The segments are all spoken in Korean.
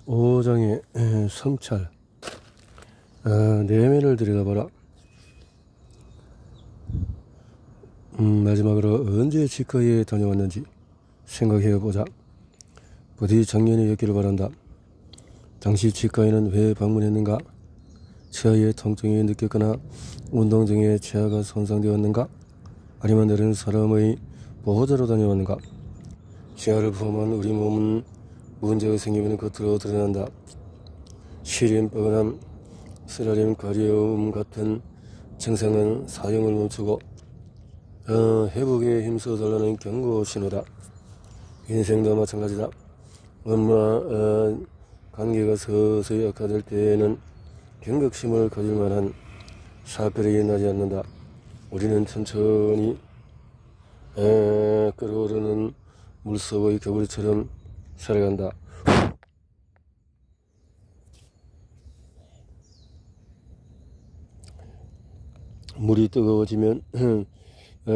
5장의 성찰. 내면을 들여다봐라. 마지막으로 언제 치과에 다녀왔는지 생각해보자. 부디 작년이었기를 바란다. 당시 치과에는 왜 방문했는가? 치아의 통증이 느꼈거나 운동 중에 치아가 손상되었는가? 아니면 다른 사람의 보호자로 다녀왔는가? 치아를 포함한 우리 몸은 문제가 생기면 겉으로 드러난다. 시림, 뻐근함, 쓰라림, 가려움 같은 증상은 사용을 멈추고 회복에 힘써달라는 경고 신호다. 인생도 마찬가지다. 엄마 관계가 서서히 악화될 때에는 경각심을 가질 만한 사건이 나지 않는다. 우리는 천천히 끓어오르는 물속의 겨울처럼 살아간다. 물이 뜨거워지면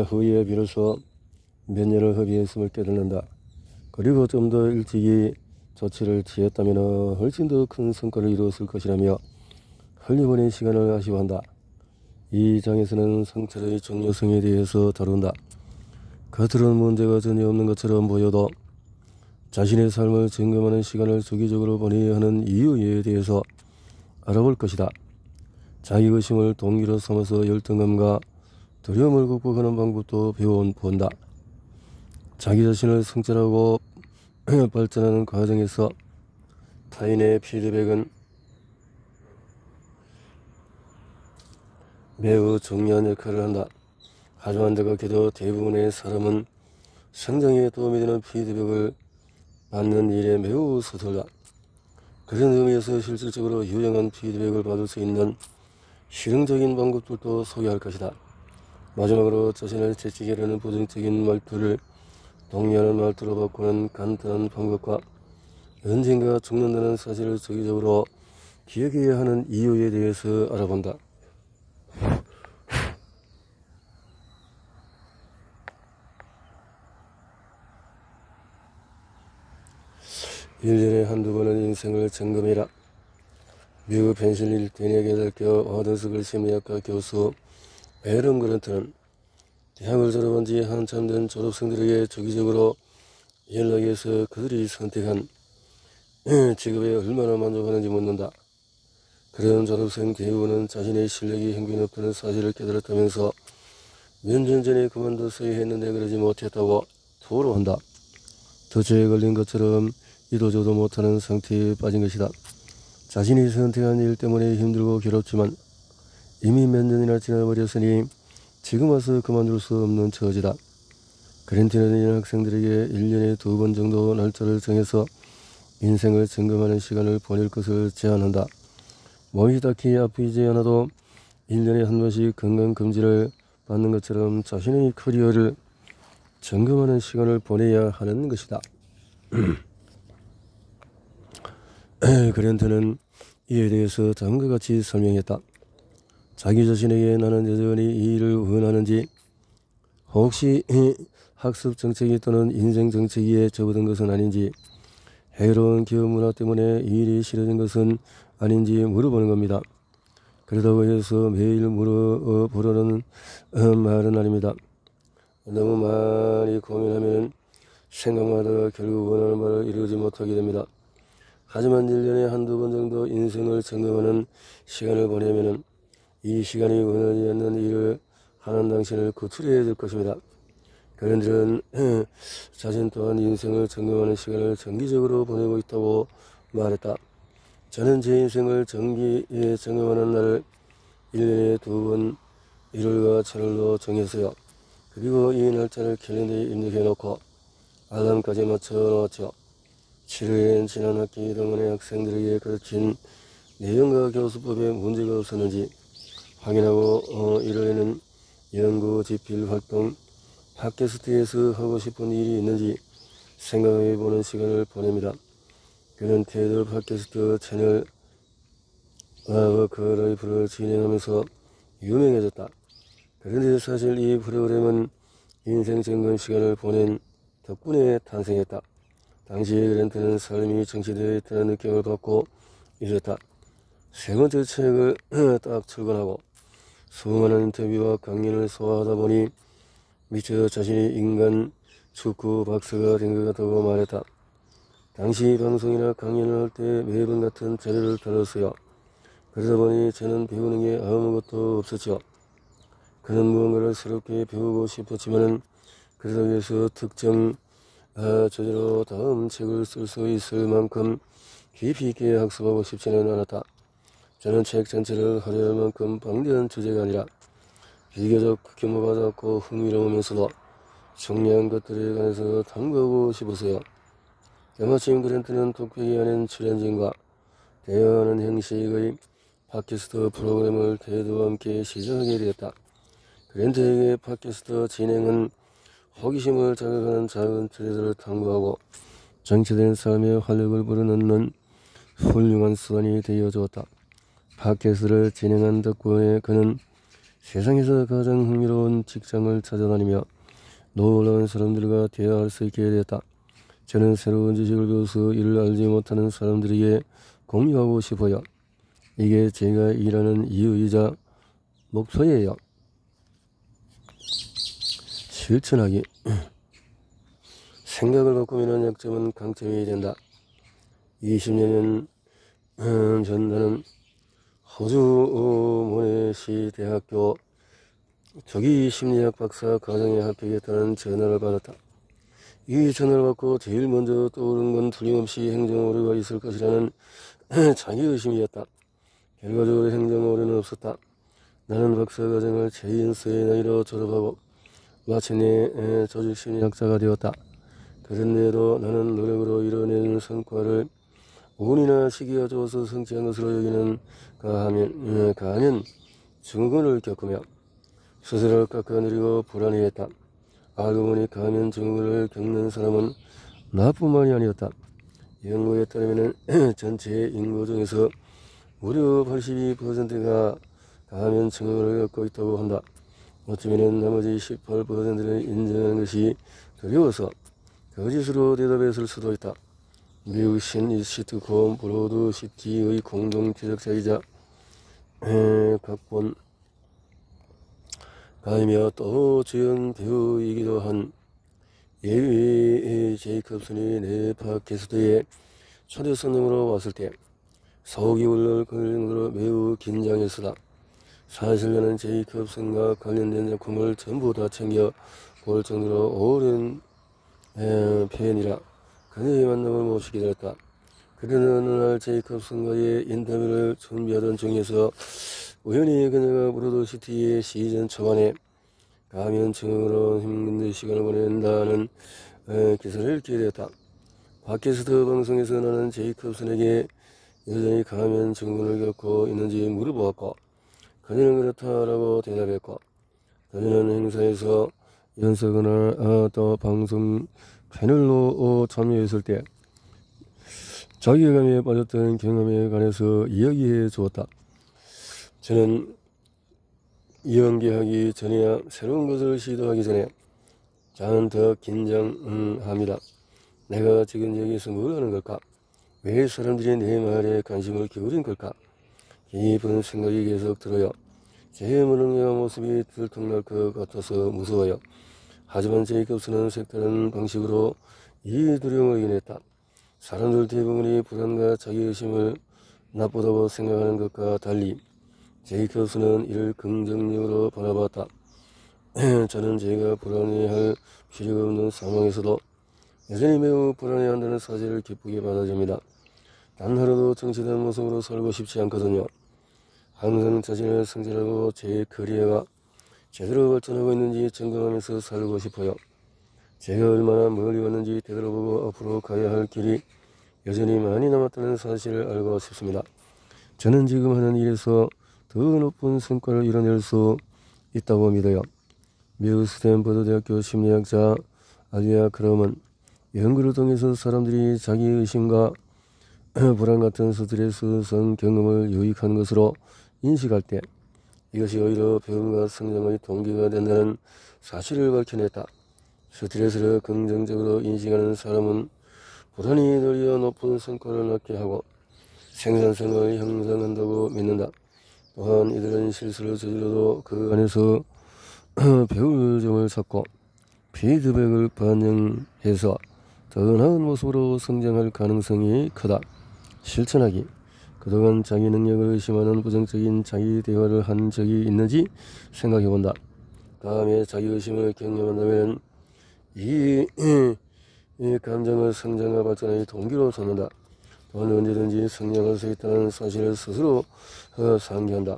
후에 비로소 몇 년을 허비했음을 깨닫는다. 그리고 좀 더 일찍이 조치를 취했다면 훨씬 더 큰 성과를 이루었을 것이라며 흘려보낸 시간을 아쉬워한다. 이 장에서는 성찰의 중요성에 대해서 다룬다. 겉으로는 문제가 전혀 없는 것처럼 보여도 자신의 삶을 점검하는 시간을 주기적으로 보내야 하는 이유에 대해서 알아볼 것이다. 자기의심을 동기로 삼아서 열등감과 두려움을 극복하는 방법도 배워본다. 자기 자신을 성찰하고 발전하는 과정에서 타인의 피드백은 매우 중요한 역할을 한다. 하지만 안타깝게도 대부분의 사람은 성장에 도움이 되는 피드백을 받는 일에 매우 서툴다. 그런 의미에서 실질적으로 유용한 피드백을 받을 수 있는 실용적인 방법들도 소개할 것이다. 마지막으로 자신을 채찍이라는 부정적인 말투를 동의하는 말투로 바꾸는 간단한 방법과 언젠가 죽는다는 사실을 주기적으로 기억해야 하는 이유에 대해서 알아본다. 일년에 한두 번은 인생을 점검해라. 미국 펜실린 대학의 하드스쿨 심리학과 교수 에런 그런트는 대학을 졸업한 지 한참 된 졸업생들에게 주기적으로 연락해서 그들이 선택한 직업에 얼마나 만족하는지 묻는다. 그런 졸업생 대부분은 자신의 실력이 형편없다는 사실을 깨달았다면서 몇 년 전에 그만뒀어야 했는데 그러지 못했다고 토로한다. 도처에 걸린 것처럼 이도저도 못하는 상태에 빠진 것이다. 자신이 선택한 일 때문에 힘들고 괴롭지만 이미 몇 년이나 지나버렸으니 지금 와서 그만둘 수 없는 처지다. 그랜트는 이런 학생들에게 1년에 2번 정도 날짜를 정해서 인생을 점검하는 시간을 보낼 것을 제안한다. 몸이 딱히 아프지 않아도 1년에 한 번씩 건강검진을 받는 것처럼 자신의 커리어를 점검하는 시간을 보내야 하는 것이다. 그랜트는 이에 대해서 다음과 같이 설명했다. 자기 자신에게 나는 여전히 이 일을 원하는지, 혹시 학습 정책이 또는 인생 정책에 접어든 것은 아닌지, 해로운 기업 문화 때문에 이 일이 싫어진 것은 아닌지 물어보는 겁니다. 그러다고 해서 매일 물어보려는 말은 아닙니다. 너무 많이 고민하면 생각마다 결국 원하는 말을 이루지 못하게 됩니다. 하지만 1년에 한두 번 정도 인생을 점검하는 시간을 보내면 이 시간이 원하지 않는 일을 하는 당신을 구출해 줄 것입니다. 그런들은 자신 또한 인생을 점검하는 시간을 정기적으로 보내고 있다고 말했다. 저는 제 인생을 정기에 점검하는 날을 1년에 2번 1월과 7월로 정했어요. 그리고 이 날짜를 캘린더에 입력해 놓고 알람까지 맞춰 놓았죠. 7회엔 지난 학기 동안의 학생들에게 가르친 내용과 교수법에 문제가 없었는지 확인하고 1월에는 연구, 집필 활동, 팟캐스트에서 하고 싶은 일이 있는지 생각해보는 시간을 보냅니다. 그는 테드 팟캐스트 채널 워크라이프를 진행하면서 유명해졌다. 그런데 사실 이 프로그램은 인생 점검 시간을 보낸 덕분에 탄생했다. 당시에 그랜트는 삶이 정치되어 있다는 느낌을 받고 이랬다. 세 번째 책을 딱 출간하고 수많은 인터뷰와 강연을 소화하다 보니 미처 자신이 인간 축구 박사가 된 것 같다고 말했다. 당시 방송이나 강연을 할 때 매번 같은 자료를 다뤘어요. 그러다 보니 저는 배우는 게 아무것도 없었죠. 그는 무언가를 새롭게 배우고 싶었지만은 그러다 위해서 특정 저자로 다음 책을 쓸 수 있을 만큼 깊이 있게 학습하고 싶지는 않았다. 저는 책 전체를 화려할 만큼 방대한 주제가 아니라 비교적 규모가 작고 흥미로우면서도 중요한 것들에 관해서 탐구하고 싶었어요. 때마침 그랜트는 독백이 아닌 출연진과 대화하는 형식의 팟캐스트 프로그램을 대두와 함께 시작하게 되었다. 그랜트에게 팟캐스트 진행은 호기심을 자극하는 작은 주제들을 탐구하고 정체된 삶의 활력을 불어넣는 훌륭한 수단이 되어주었다. 팟캐스트를 진행한 덕분에 그는 세상에서 가장 흥미로운 직장을 찾아다니며 놀라운 사람들과 대화할 수 있게 되었다. 저는 새로운 지식을 배워서 이를 알지 못하는 사람들에게 공유하고 싶어요. 이게 제가 일하는 이유이자 목표예요. 실천하기. 생각을 바꾸면 약점은 강점이 된다. 20년 전 나는 호주 모네시 대학교 조기 심리학 박사 과정에 합격했다는 전화를 받았다. 이 전화를 받고 제일 먼저 떠오른 건 틀림없이 행정 오류가 있을 것이라는 자기의심이었다. 결과적으로 행정 오류는 없었다. 나는 박사 과정을 제인스의 나이로 졸업하고 마침내 조직심리학자가 되었다. 그런데도 나는 노력으로 이뤄낸 성과를 운이나 시기가 좋아서 성취한 것으로 여기는 가하면 증후군을 겪으며 스스로를 깎아내리고 불안해했다. 알고 보니 가면 증후군을 겪는 사람은 나뿐만이 아니었다. 연구에 따르면 전체 인구 중에서 무려 82%가 가면 증후군을 겪고 있다고 한다. 어쩌면 나머지 18%는 인정하는 것이 두려워서 거짓으로 대답했을 수도 있다. 미국 시트콤 브로드 시티의 공동 제작자이자 각본 가이며 또 주연 배우이기도 한 예위 제이콥슨이 내 팟캐스트에 초대 손님으로 왔을 때 속이 울렁 끓을 정도로 매우 긴장했었다. 사실 나는 제이콥슨과 관련된 작품을 전부 다 챙겨 볼 정도로 오랜 팬이라 그녀의 만남을 모시게 되었다. 그러는 어느 날 제이콥슨과의 인터뷰를 준비하던 중에서 우연히 그녀가 브로드시티의 시즌 초반에 가면 증후로 힘든 시간을 보낸다는 기사를 읽게 되었다. 팟캐스트 방송에서 나는 제이콥슨에게 여전히 가면 증후군을 겪고 있는지 물어보았고 그녀는 그렇다라고 대답했고 그녀는 행사에서 연설거나 또 방송 패널로 참여했을 때 자기감에 빠졌던 경험에 관해서 이야기해 주었다. 저는 연기하기 전에야 새로운 것을 시도하기 전에 저는 더 긴장합니다. 내가 지금 여기서 뭘 하는 걸까? 왜 사람들이 내 말에 관심을 기울인 걸까? 깊은 생각이 계속 들어요. 제 무능력과 모습이 들통날 것 같아서 무서워요. 하지만 제이콥스는 색다른 방식으로 이 두려움을 이겨냈다. 사람들 대부분이 불안과 자기의심을 나쁘다고 생각하는 것과 달리 제이콥스는 이를 긍정적으로 바라봤다. 저는 제가 불안해할 필요가 없는 상황에서도 여전히 매우 불안해한다는 사실을 기쁘게 받아줍니다. 단 하루도 정치된 모습으로 살고 싶지 않거든요. 항상 자신을 성찰하고 제 커리어가 제대로 발전하고 있는지 점검하면서 살고 싶어요. 제가 얼마나 멀리 왔는지 되돌아보고 앞으로 가야 할 길이 여전히 많이 남았다는 사실을 알고 싶습니다. 저는 지금 하는 일에서 더 높은 성과를 이뤄낼 수 있다고 믿어요. 미국 스탠퍼드 대학교 심리학자 알리아 크럼은 연구를 통해서 사람들이 자기의심과 불안 같은 스트레스성 경험을 유익한 것으로 인식할 때 이것이 오히려 배움과 성장의 동기가 된다는 사실을 밝혀냈다. 스트레스를 긍정적으로 인식하는 사람은 부단히 늘려 높은 성과를 낳게 하고 생산성을 형성한다고 믿는다. 또한 이들은 실수를 저질러도 그 안에서 배울 점을 찾고 피드백을 반영해서 더 나은 모습으로 성장할 가능성이 크다. 실천하기. 그동안 자기 능력을 의심하는 부정적인 자기 대화를 한 적이 있는지 생각해본다. 다음에 자기 의심을 경험한다면 이 감정을 성장과 발전의 동기로 삼는다. 또한 언제든지 성장할 수 있다는 사실을 스스로 상기한다.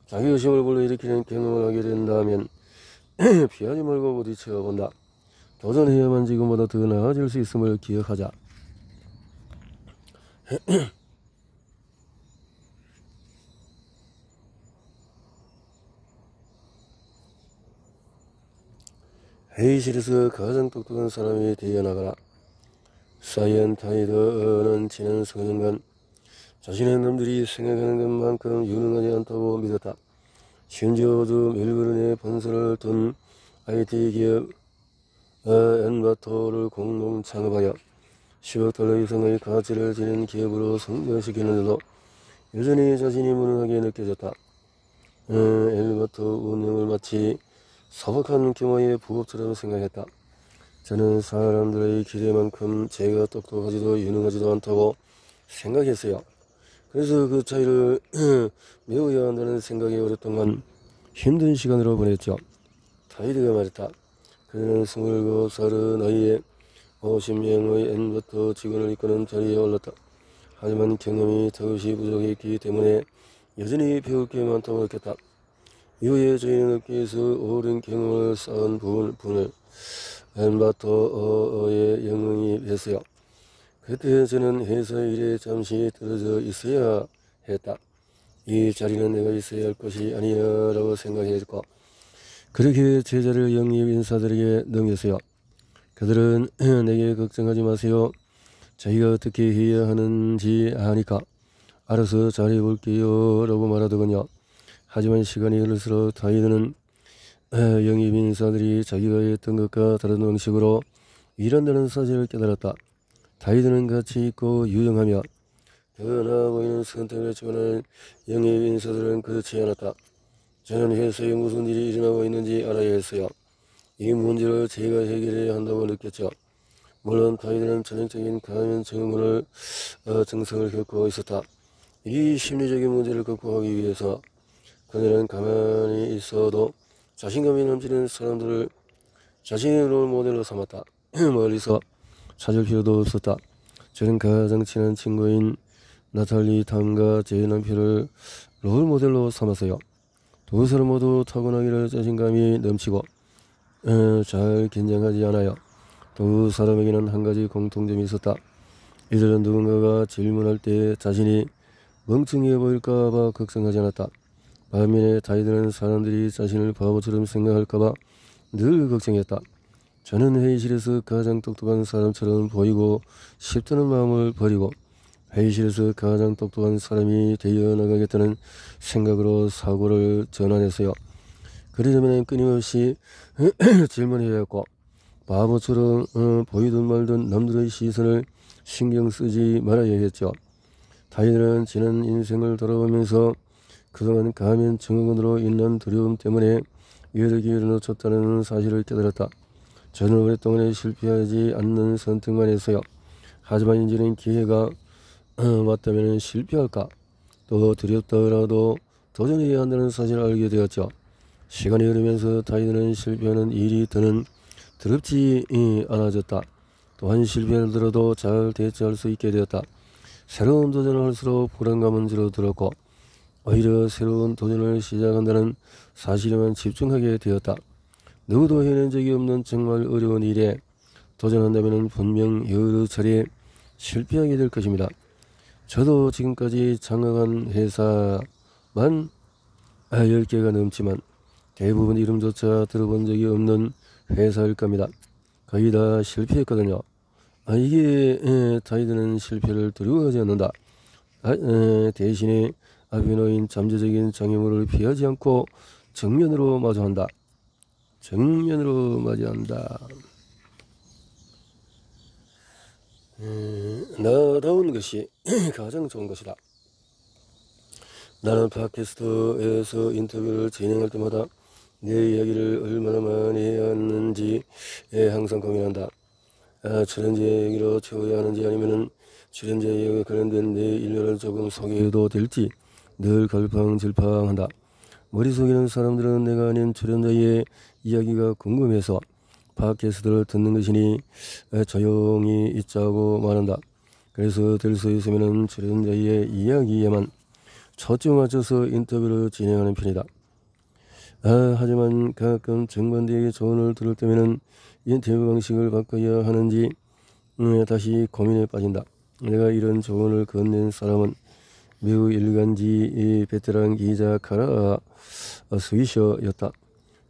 자기 의심을 불러일으키는 경험을 하게 된다면 피하지 말고 부딪혀 본다. 도전해야만 지금보다 더 나아질 수 있음을 기억하자. 회의실에서 가장 똑똑한 사람이 되어나가라. 사이언타이드는 지난 수년간 자신의 남들이 생각하는 것만큼 유능하지 않다고 믿었다. 심지어도 멜버른에 본사를 둔 IT 기업 엔바토를 공동 창업하여 10억 달러 이상의 가치를 지닌 기업으로 성장시키는데도 여전히 자신이 무능하게 느껴졌다. 엔바토 운영을 마치 소박한 규모의 부업처럼 생각했다. 저는 사람들의 기대만큼 제가 똑똑하지도 유능하지도 않다고 생각했어요. 그래서 그 차이를 메워야 한다는 생각이 오랫동안 힘든 시간으로 보냈죠. 타이드가 말했다. 그는 27살의 나이에 50명의 엔버터 직원을 이끄는 자리에 올랐다. 하지만 경험이 더없이 부족했기 때문에 여전히 배울 게 많다고 느꼈다. 이후에 저희는 업계에서 오랜 경험을 쌓은 분을 엔바터의 영웅이 됐어요. 그때 저는 회사 일에 잠시 떨어져 있어야 했다. 이 자리는 내가 있어야 할 것이 아니야 라고 생각했고 그렇게 제자를 영입 인사들에게 넘겼어요. 그들은 내게 걱정하지 마세요. 자기가 어떻게 해야 하는지 아니까 알아서 잘해볼게요 라고 말하더군요. 하지만 시간이 흐를수록 타이드는 영입 인사들이 자기가 했던 것과 다른 방식으로 일한다는 사실을 깨달았다. 타이드는 가치 있고 유용하며 더 나아 보이는 선택을 지원하는 영입 인사들은 그렇지 않았다. 저는 회사에 무슨 일이 일어나고 있는지 알아야 했어요. 이 문제를 제가 해결해야 한다고 느꼈죠. 물론 타이드는 전형적인 가면 증상을 겪고 있었다. 이 심리적인 문제를 극복하기 위해서 그들은 가만히 있어도 자신감이 넘치는 사람들을 자신의 롤 모델로 삼았다. 멀리서 찾을 필요도 없었다. 저는 가장 친한 친구인 나탈리 탐과 제 남편을 롤 모델로 삼았어요. 두 사람 모두 타고나기를 자신감이 넘치고 잘 긴장하지 않아요. 두 사람에게는 한 가지 공통점이 있었다. 이들은 누군가가 질문할 때 자신이 멍청해 보일까봐 걱정하지 않았다. 반면에 타이드는 사람들이 자신을 바보처럼 생각할까봐 늘 걱정했다. 저는 회의실에서 가장 똑똑한 사람처럼 보이고 싶다는 마음을 버리고 회의실에서 가장 똑똑한 사람이 되어 나가겠다는 생각으로 사고를 전환했어요. 그러려면 끊임없이 질문해야 했고 바보처럼 보이든 말든 남들의 시선을 신경 쓰지 말아야 했죠. 타이드는 지난 인생을 돌아보면서 그동안 가면 증후군으로 인한 두려움 때문에 여러 기회를 놓쳤다는 사실을 깨달았다. 저는 오랫동안 실패하지 않는 선택만 했어요. 하지만 이제는 기회가 왔다면 실패할까? 또 두렵더라도 도전해야 한다는 사실을 알게 되었죠. 시간이 흐르면서 타이드는 실패하는 일이 더는 두렵지 않아졌다. 또한 실패하더라도 잘 대처할 수 있게 되었다. 새로운 도전을 할수록 불안감은 줄어들었고 오히려 새로운 도전을 시작한다는 사실에만 집중하게 되었다. 누구도 해낸 적이 없는 정말 어려운 일에 도전한다면 분명 여러 차례 실패하게 될 것입니다. 저도 지금까지 장악한 회사만 10개가 넘지만 대부분 이름조차 들어본 적이 없는 회사일 겁니다. 거의 다 실패했거든요. 이게 타이드는 실패를 두려워하지 않는다. 대신에 앞에 놓인 잠재적인 장애물을 피하지 않고 정면으로 마주한다. 정면으로 맞이한다. 나다운 것이 가장 좋은 것이다. 나는 팟캐스트에서 인터뷰를 진행할 때마다 내 이야기를 얼마나 많이 해야 하는지에 항상 고민한다. 출연자 얘기로 채워야 하는지 아니면은 출연자 이야기에 관련된 내 일면을 조금 소개해도 될지 늘 갈팡질팡한다. 머릿속에는 사람들은 내가 아닌 출연자의 이야기가 궁금해서 팟캐스트를 듣는 것이니 조용히 있자고 말한다. 그래서 될 수 있으면 출연자의 이야기에만 초점 맞춰서 인터뷰를 진행하는 편이다. 하지만 가끔 정반대의 조언을 들을 때면은 인터뷰 방식을 바꿔야 하는지 다시 고민에 빠진다. 내가 이런 조언을 건넨 사람은 매우 일간지 베테랑 기자 카라 스위셔였다.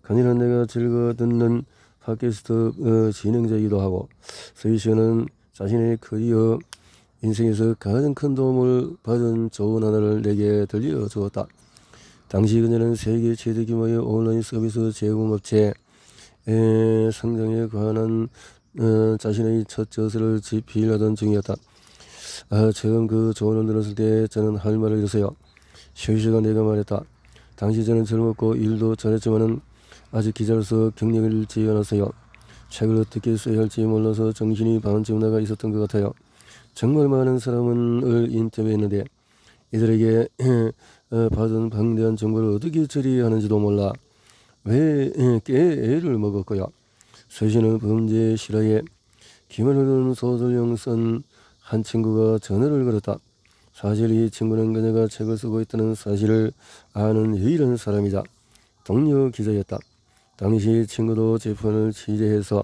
간이는 내가 즐겨 듣는 팟캐스트 진행자이기도 하고, 스위셔는 자신의 커리어 인생에서 가장 큰 도움을 받은 조언 하나를 내게 들려주었다. 당시 그녀는 세계 최대 규모의 온라인 서비스 제공업체 성장에 관한 자신의 첫 저서를 집필하던 중이었다. 처음 그 조언을 들었을 때 저는 할 말을 잃었어요. 스위셔가 내가 말했다. 당시 저는 젊었고 일도 잘했지만은 아직 기자로서 경력을 잃지 않았어요. 책을 어떻게 써야 할지 몰라서 정신이 반쯤 나가 있었던 것 같아요. 정말 많은 사람을 인터뷰했는데 이들에게 받은 방대한 정보를 어떻게 처리하는지도 몰라 왜 애를 먹었고요. 스위셔는 범죄 실화에 기만을 둔 소설형 쓴 한 친구가 전화를 걸었다. 사실 이 친구는 그녀가 책을 쓰고 있다는 사실을 아는 유일한 사람이자 동료 기자였다. 당시 친구도 재판을 취재해서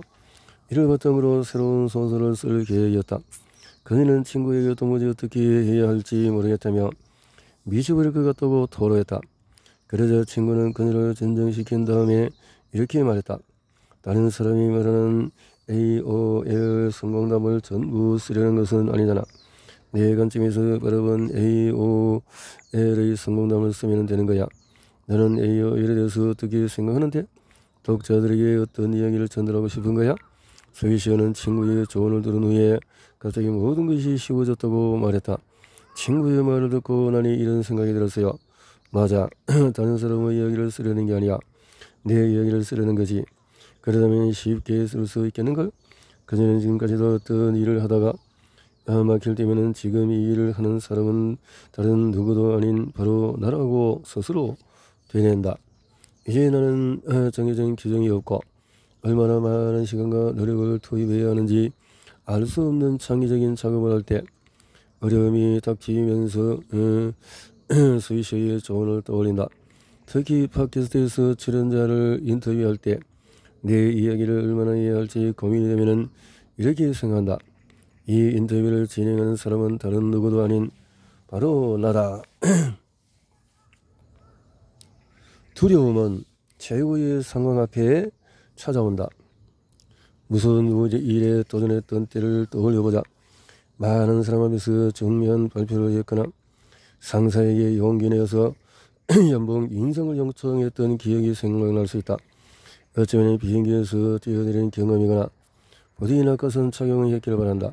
이를 바탕으로 새로운 소설을 쓸 계획이었다. 그녀는 친구에게 도무지 어떻게 해야 할지 모르겠다며 미쳐버릴 것 같다고 토로했다. 그러자 친구는 그녀를 진정시킨 다음에 이렇게 말했다. 다른 사람이 말하는 AOL 성공담을 전부 쓰려는 것은 아니잖아. 내 관점에서 바라본 AOL의 성공담을 쓰면 되는 거야. 너는 AOL에 대해서 어떻게 생각하는데? 독자들에게 어떤 이야기를 전달하고 싶은 거야? 스위셔는 친구의 조언을 들은 후에 갑자기 모든 것이 쉬워졌다고 말했다. 친구의 말을 듣고 나니 이런 생각이 들었어요. 맞아. 다른 사람의 이야기를 쓰려는 게 아니야. 내 이야기를 쓰려는 거지. 그러다면 쉽게 쓸 수 있겠는걸? 그녀는 지금까지도 어떤 일을 하다가 막힐 때면은 지금 이 일을 하는 사람은 다른 누구도 아닌 바로 나라고 스스로 되낸다. 이제 나는 정해진 규정이 없고 얼마나 많은 시간과 노력을 투입해야 하는지 알 수 없는 창의적인 작업을 할 때 어려움이 닥치면서 스위셔의 조언을 떠올린다. 특히 팟캐스트에서 출연자를 인터뷰할 때 내 이야기를 얼마나 해야 할지 고민이 되면은 이렇게 생각한다. 이 인터뷰를 진행하는 사람은 다른 누구도 아닌 바로 나다. 두려움은 최고의 상황 앞에 찾아온다. 무서운 일에 도전했던 때를 떠올려보자. 많은 사람 앞에서 정면 발표를 했거나 상사에게 용기 내어서 연봉 인상을 요청했던 기억이 생각날 수 있다. 어쩌면 비행기에서 뛰어내린 경험이거나 부디 낙하산 착용을 했기를 바란다.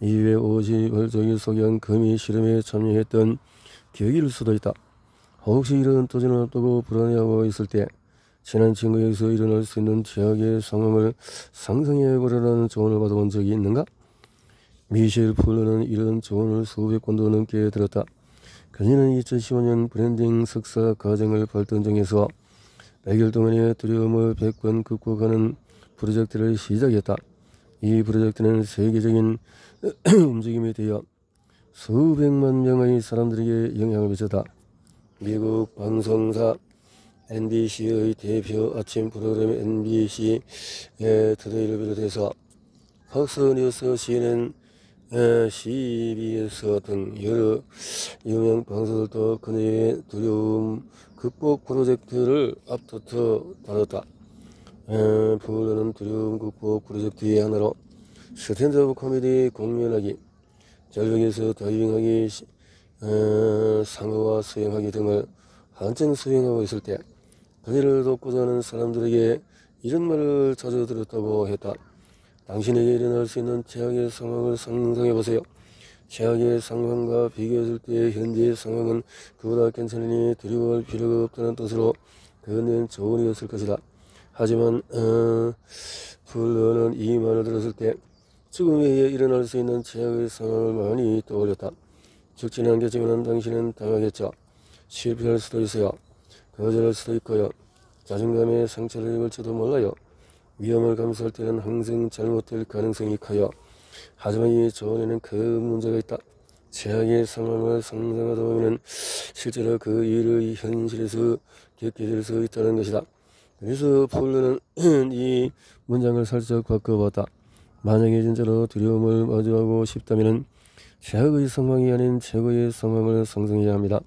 이외에 오지 벌적이 소개한 거미 실험에 참여했던 기억일 수도 있다. 혹시 이런 도전을 앞두고 불안해하고 있을 때 친한 친구에게서 일어날 수 있는 최악의 상황을 상상해보라는 조언을 받아본 적이 있는가? 미셸 폴러는 이런 조언을 수백 권도 넘게 들었다. 그녀는 2015년 브랜딩 석사 과정을 발전 중에서 100일 동안의 두려움을 100번 극복하는 프로젝트를 시작했다. 이 프로젝트는 세계적인 움직임이 되어 수백만 명의 사람들에게 영향을 미쳤다. 미국 방송사 NBC의 대표 아침 프로그램 NBC 투데이를 비롯해서 팍스뉴스, CNN, CBS 등 여러 유명 방송들도 그녀의 두려움 극복 프로젝트를 앞서서 다뤘다. 폴러는 두려움 극복 프로젝트의 하나로 스탠드업 코미디 공연하기, 절벽에서 다이빙하기, 상어와 수영하기 등을 한창 수행하고 있을 때 그녀를 돕고자 하는 사람들에게 이런 말을 자주 들었다고 했다. 당신에게 일어날 수 있는 최악의 상황을 상상해 보세요. 최악의 상황과 비교했을 때 현재의 상황은 그보다 괜찮으니 두려워할 필요가 없다는 뜻으로 그는 좋은 일이었을 것이다. 하지만 풀러는 이 말을 들었을 때 죽음에 의해 일어날 수 있는 최악의 상황을 많이 떠올렸다. 죽지는 않겠지만 당신은 당하겠죠. 실패할 수도 있어요. 거절할 수도 있고요. 자존감에 상처를 입을지도 몰라요. 위험을 감수할 때는 항상 잘못될 가능성이 커요. 하지만 이 조언에는 그 문제가 있다. 최악의 상황을 상상하다 보면 실제로 그 일의 현실에서 겪게 될 수 있다는 것이다. 그래서 폴로는 이 문장을 살짝 바꿔봤다. 만약에 진짜로 두려움을 마주하고 싶다면 최악의 상황이 아닌 최고의 상황을 상상해야 합니다.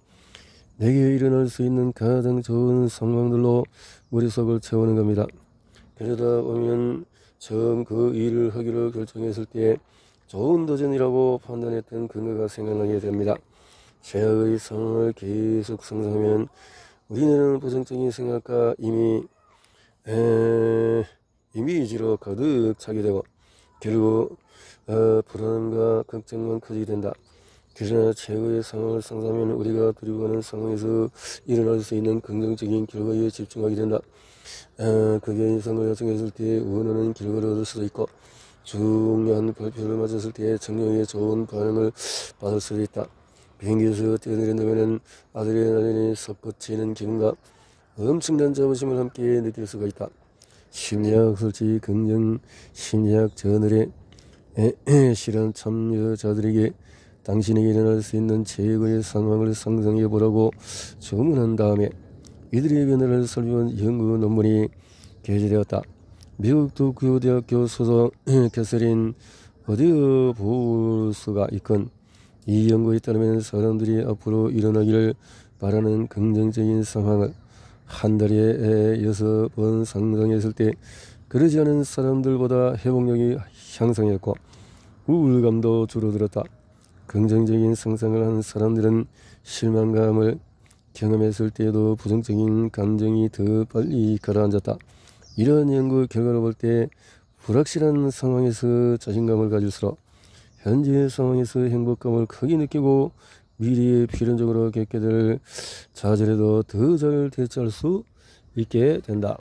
내게 일어날 수 있는 가장 좋은 상황들로 머릿속을 채우는 겁니다. 그러다 보면 처음 그 일을 하기로 결정했을 때 좋은 도전이라고 판단했던 근거가 생각나게 됩니다. 최악의 상황을 계속 상상하면 우리는 부정적인 생각과 이미지로 가득 차게 되고 결국 불안함과 걱정만 커지게 된다. 그러나 최고의 상황을 상상하면 우리가 두려워하는 상황에서 일어날 수 있는 긍정적인 결과에 집중하게 된다. 그게 인상을 요청했을 때 원하는 결과를 얻을 수도 있고 중요한 발표를 맞았을 때 정령의 좋은 반응을 받을 수도 있다. 비행기에서 뛰어내린다면 아드레날린이 솟구치는 기분과 엄청난 자부심을 함께 느낄 수가 있다. 심리학 설치 긍정 심리학 저널의 실현 참여자들에게 당신에게 일어날 수 있는 최고의 상황을 상상해 보라고 주문한 다음에 이들의 변화를 설명한 연구 논문이 게재되었다. 미국 도쿄대학교 소속 캐서린 어디어보스가 이끈 이 연구에 따르면 사람들이 앞으로 일어나기를 바라는 긍정적인 상황을 한 달에 6번 상상했을 때 그러지 않은 사람들보다 회복력이 향상했고 우울감도 줄어들었다. 긍정적인 상상을 한 사람들은 실망감을 경험했을 때에도 부정적인 감정이 더 빨리 가라앉았다. 이러한 연구 결과를 볼 때 불확실한 상황에서 자신감을 가질수록 현재 상황에서 행복감을 크게 느끼고 미래에 필연적으로 겪게 될 좌절에도 더 잘 대처할 수 있게 된다.